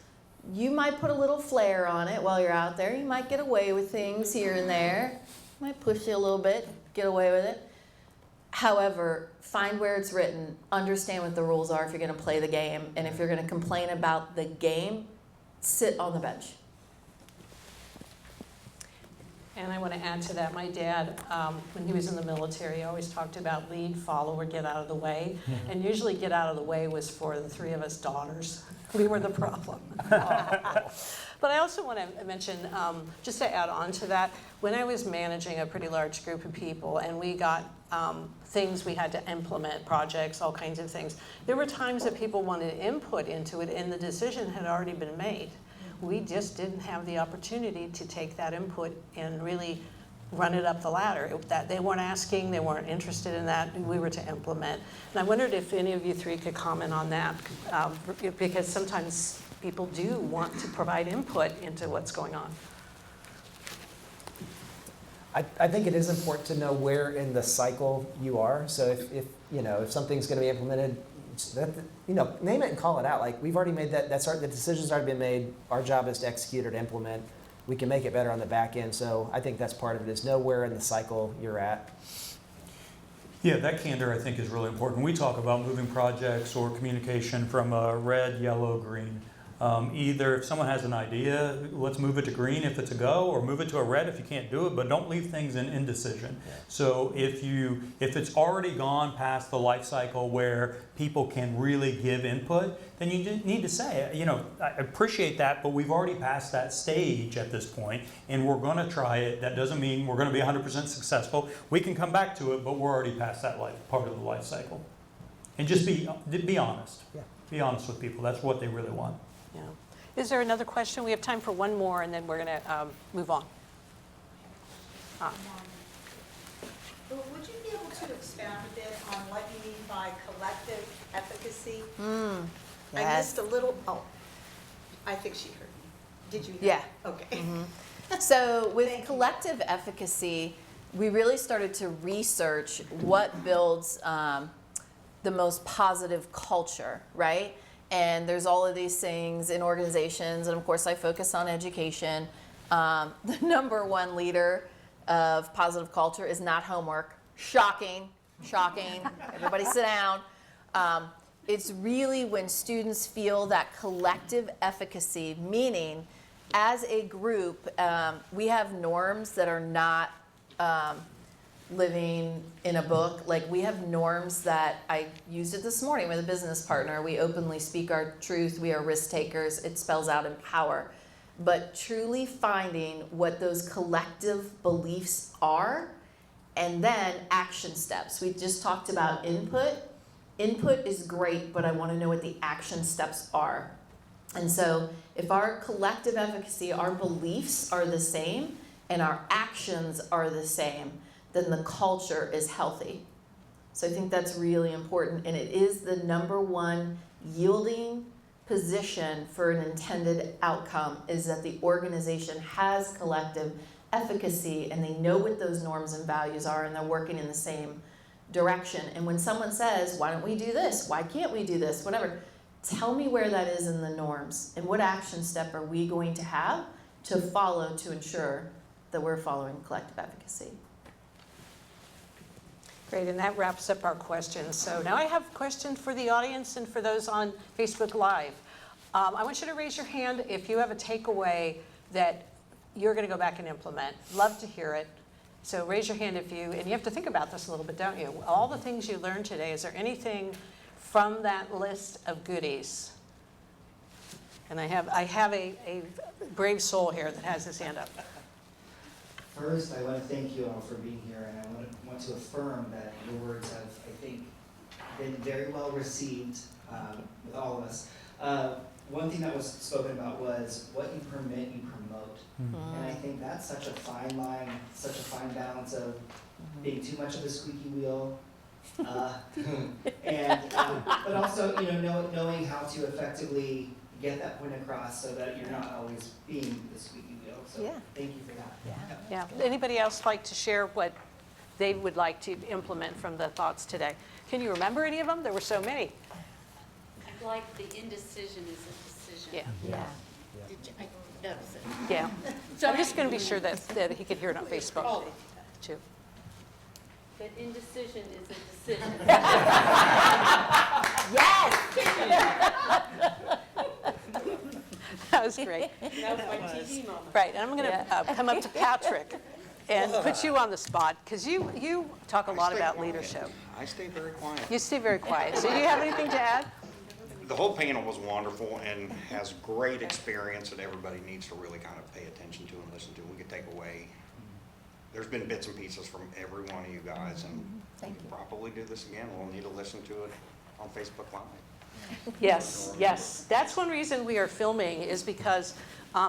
You might put a little flair on it while you're out there. You might get away with things here and there. Might push you a little bit, get away with it. However, find where it's written, understand what the rules are if you're going to play the game, and if you're going to complain about the game, sit on the bench. And I want to add to that, my dad, when he was in the military, always talked about lead, follow, or get out of the way. And usually get out of the way was for the three of us daughters. We were the problem. But I also want to mention, just to add on to that, when I was managing a pretty large group of people and we got things we had to implement, projects, all kinds of things, there were times that people wanted input into it and the decision had already been made. We just didn't have the opportunity to take that input and really run it up the ladder. That they weren't asking, they weren't interested in that, and we were to implement. And I wondered if any of you three could comment on that, because sometimes people do want to provide input into what's going on. I think it is important to know where in the cycle you are. So if something's going to be implemented, name it and call it out. Like, we've already made that. The decision's already been made. Our job is to execute or to implement. We can make it better on the back end. So I think that's part of it, is know where in the cycle you're at. Yeah, that candor I think is really important. We talk about moving projects or communication from a red, yellow, green. Either if someone has an idea, let's move it to green if it's a go, or move it to a red if you can't do it, but don't leave things in indecision. Yeah. So if it's already gone past the life cycle where people can really give input, then you need to say, I appreciate that, but we've already passed that stage at this point, and we're going to try it. That doesn't mean we're going to be 100% successful. We can come back to it, but we're already past that part of the life cycle. And just be honest. Yeah. Be honest with people. That's what they really want. Yeah. Is there another question? We have time for one more, and then we're going to move on. Would you be able to expound a bit on what you mean by collective efficacy? Yes. I missed a little, I think she heard me. Did you hear? Yeah. Okay. So with collective efficacy, we really started to research what builds the most positive culture, right? And there's all of these things in organizations, and of course I focus on education. The number one leader of positive culture is not homework. Shocking, shocking. Everybody sit down. It's really when students feel that collective efficacy, meaning as a group, we have norms that are not living in a book. Like we have norms that I used it this morning with a business partner. We openly speak our truth. We are risk takers. It spells out empower. But truly finding what those collective beliefs are and then action steps. We just talked about input. Input is great, but I want to know what the action steps are. And so if our collective efficacy, our beliefs are the same and our actions are the same, then the culture is healthy. So I think that's really important, and it is the number one yielding position for an intended outcome, is that the organization has collective efficacy and they know what those norms and values are and they're working in the same direction. And when someone says, why don't we do this? Why can't we do this? Whatever. Tell me where that is in the norms and what action step are we going to have to follow to ensure that we're following collective efficacy. Great, and that wraps up our questions. So now I have a question for the audience and for those on Facebook Live. I want you to raise your hand if you have a takeaway that you're going to go back and implement. Love to hear it. So raise your hand if you, and you have to think about this a little bit, don't you? All the things you learned today, is there anything from that list of goodies? And I have a brave soul here that has his hand up. First, I want to thank you all for being here, and I want to affirm that your words have, I think, been very well received with all of us. One thing that was spoken about was what you permit, you promote. And I think that's such a fine line, such a fine balance of being too much of a squeaky wheel, and but also knowing how to effectively get that point across so that you're not always being the squeaky wheel. So thank you for that. Yeah. Anybody else like to share what they would like to implement from the thoughts today? Can you remember any of them? There were so many. Like the indecision is a decision. Yeah. Did you, I noticed it. Yeah. So I'm just going to be sure that he could hear it on Facebook too. That indecision is a decision. That was great. That was my TV moment. Right, and I'm going to come up to Patrick and put you on the spot, because you talk a lot about leadership. I stay very quiet. You stay very quiet. So do you have anything to add? The whole panel was wonderful and has great experience that everybody needs to really kind of pay attention to and listen to. We could take away. There's been bits and pieces from every one of you guys, and we could probably do this again. We'll need to listen to it on Facebook Live. Yes, yes. That's one reason we are filming, is because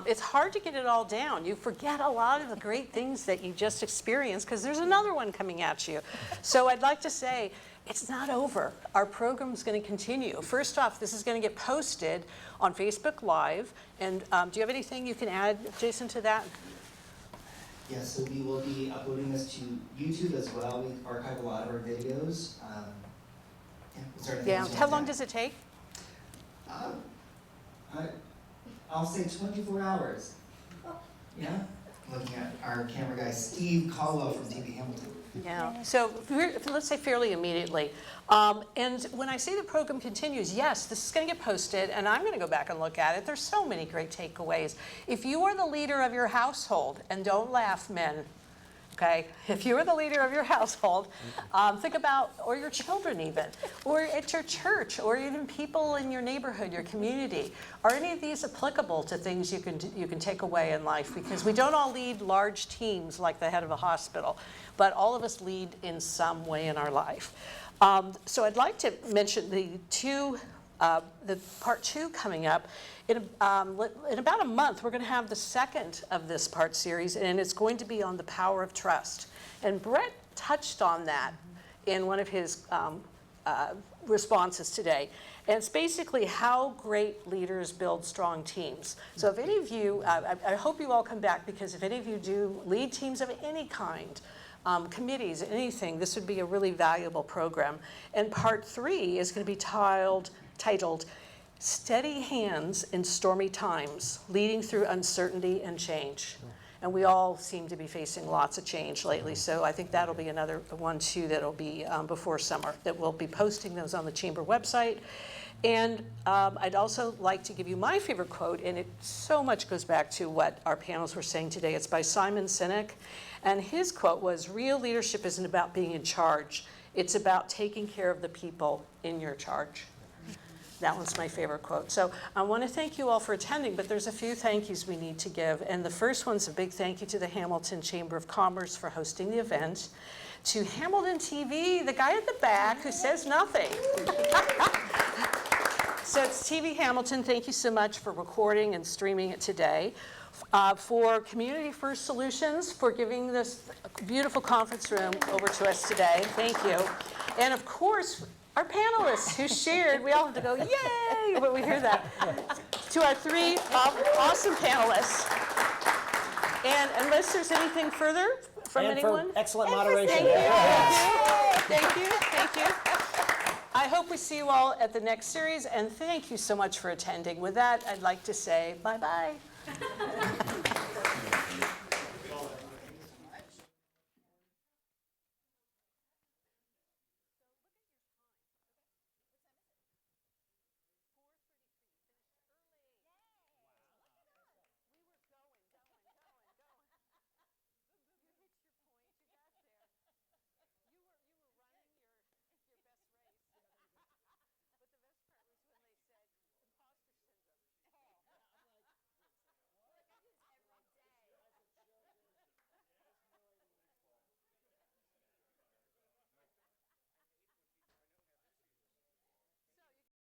it's hard to get it all down. You forget a lot of the great things that you just experienced because there's another one coming at you. So I'd like to say, it's not over. Our program's going to continue. First off, this is going to get posted on Facebook Live. And do you have anything you can add, Jason, to that? Yes, so we will be uploading this to YouTube as well. We archive a lot of our videos. How long does it take? I'll say 24 hours. Yeah. Looking at our camera guy, Steve Caldwell from TV Hamilton. Yeah, so let's say fairly immediately. And when I say the program continues, yes, this is going to get posted, and I'm going to go back and look at it. There's so many great takeaways. If you are the leader of your household, and don't laugh, men, okay? If you are the leader of your household, think about, or your children even, or at your church, or even people in your neighborhood, your community. Are any of these applicable to things you can take away in life? Because we don't all lead large teams like the head of a hospital, but all of us lead in some way in our life. So I'd like to mention the part 2 coming up. In about a month, we're going to have the second of this part series, and it's going to be on the power of trust. And Brett touched on that in one of his responses today. And it's basically how great leaders build strong teams. So if any of you, I hope you all come back, because if any of you do lead teams of any kind, committees, anything, this would be a really valuable program. And part 3 is going to be titled Steady Hands in Stormy Times, Leading Through Uncertainty and Change. And we all seem to be facing lots of change lately, so I think that'll be another one too that'll be before summer, that we'll be posting those on the Chamber website. And I'd also like to give you my favorite quote, and it so much goes back to what our panels were saying today. It's by Simon Sinek, and his quote was, "Real leadership isn't about being in charge, it's about taking care of the people in your charge." That one's my favorite quote. So I want to thank you all for attending, but there's a few thank yous we need to give. And the first one's a big thank you to the Hamilton Chamber of Commerce for hosting the event, to Hamilton TV, the guy at the back who says nothing. So it's TV Hamilton, thank you so much for recording and streaming it today. For Community First Solutions for giving this beautiful conference room over to us today, thank you. And of course, our panelists who shared, we all have to go, yay, when we hear that. To our 3 awesome panelists. And unless there's anything further from And anyone? for excellent moderation. Thank you. I hope we see you all at the next series, and thank you so much for attending. With that, I'd like to say bye-bye.